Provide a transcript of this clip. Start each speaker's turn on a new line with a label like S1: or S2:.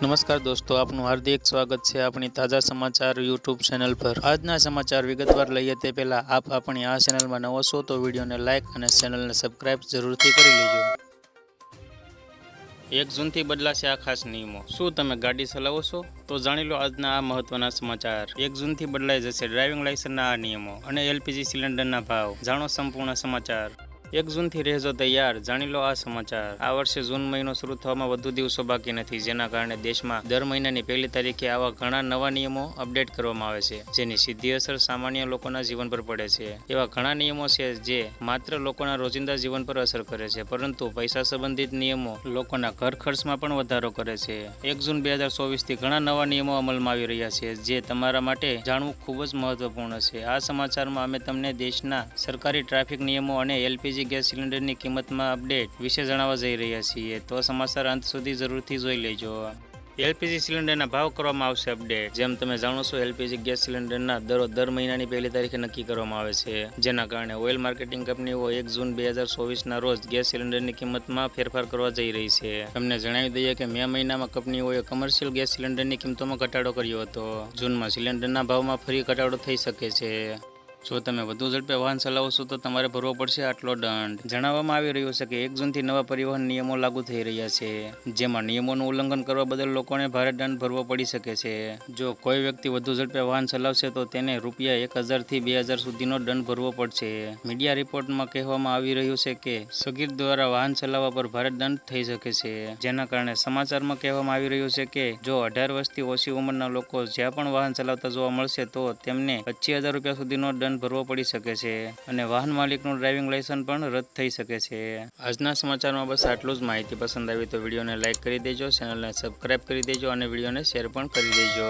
S1: नमस्कार दोस्तों, आपનું हार्दिक સ્વાગત છે આપણી તાજા સમાચાર યુટ્યુબ ચેનલ પર। આજના સમાચાર વિગતવાર લઈએ તે પહેલા આપ આપણી આ ચેનલમાં નવો છો તો વિડીયોને લાઇક અને ચેનલને સબસ્ક્રાઇબ જરૂરથી કરી લેજો। 1 જૂનથી બદલાશે આ ખાસ નિયમો। શું તમે ગાડી ચલાવો છો? તો જાણી લો આજના આ મહત્વના સમાચાર। 1 જૂનથી બદલાઈ જશે ડ્રાઇવિંગ લાયસન્સના આ નિયમો અને એલપીજી સિલિન્ડરના ભાવ। જાણો સંપૂર્ણ સમાચાર। 1 જૂનથી રહેજો તૈયાર, જાણી લો આ સમાચાર। આ વર્ષે જૂન મહિનો શરૂ થવામાં વધુ દિવસો બાકી નથી, જેના કારણે દેશમાં દર મહિનાની 1લી તારીખે આવા ઘણા નવા નિયમો અપડેટ કરવામાં આવે છે, જેની સીધી અસર સામાન્ય લોકોના જીવન પર પડે છે। એવા ઘણા નિયમો છે જે માત્ર લોકોના રોજિંદા જીવન પર અસર કરે છે, પરંતુ પૈસા સંબંધિત નિયમો લોકોના ઘર ખર્ચમાં પણ વધારો કરે છે। 1 જૂન 2024થી ઘણા નવા નિયમો અમલમાં આવી રહ્યા છે, જે તમારા માટે જાણવું ખૂબ જ મહત્વપૂર્ણ છે। આ સમાચારમાં અમે તમને દેશના સરકારી ટ્રાફિક નિયમો અને એલપીજી ગેસ સિલિન્ડરની કિંમતમાં અપડેટ વિશે જણાવવા જઈ રહ્યા છીએ, તો સમાચાર અંત સુધી જરૂરથી જોઈ લેજો। એલપીજી સિલિન્ડરના ભાવ કરવામાં આવશે અપડેટ। જેમ તમે જાણો છો, એલપીજી ગેસ સિલિન્ડરના દરો દર મહિનાની 1લી તારીખે નક્કી કરવામાં આવે છે, જેના કારણે ઓઇલ માર્કેટિંગ કંપનીઓ 1 જૂન 2024ના રોજ ગેસ સિલિન્ડરની કિંમતમાં ફેરફાર કરવા જઈ રહી છે। તમને જણાવી દઈએ કે મે મહિનામાં કંપનીઓએ કમર્શિયલ ગેસ સિલિન્ડરની કિંમતોમાં ઘટાડો કર્યો હતો। જૂનમાં સિલિન્ડરના ભાવમાં ફરી ઘટાડો થઈ શકે છે। જો તમે વધુ ઝડપે વાહન ચલાવો છો તો તમારે ભરવો પડશે આટલો દંડ। જણાવવામાં આવી રહ્યું છે કે 1 જૂનથી નવા પરિવહન નિયમો લાગુ થઈ રહ્યા છે, જેમાં નિયમોનું ઉલ્લંઘન કરવા બદલ લોકોને ભારે દંડ ભરવો પડી શકે છે। જો કોઈ વ્યક્તિ વધુ ઝડપે વાહન ચલાવશે તો તેને ₹1000થી 2000 સુધીનો દંડ ભરવો પડશે। મીડિયા રિપોર્ટમાં કહેવામાં આવી રહ્યું છે કે સગીર દ્વારા વાહન ચલાવવા પર ભારે દંડ થઈ શકે છે, જેના કારણે સમાચારમાં કહેવામાં આવી રહ્યું છે કે જો 18 વર્ષથી ઓછી ઉંમરના લોકો જ્યાં પણ વાહન ચલાવતા જોવા મળશે તો તેમને ₹25000 સુધીનો દંડ ભરવો પડી શકે છે અને વાહન માલિકનું ડ્રાઇવિંગ લાયસન્સ પણ રદ થઈ શકે છે। આજના સમાચારમાં બસ આટલું જ। માહિતી પસંદ આવી તો વિડીયોને લાઇક કરી દેજો, ચેનલને સબસ્ક્રાઇબ કરી દેજો અને વિડીયોને શેર પણ કરી દેજો।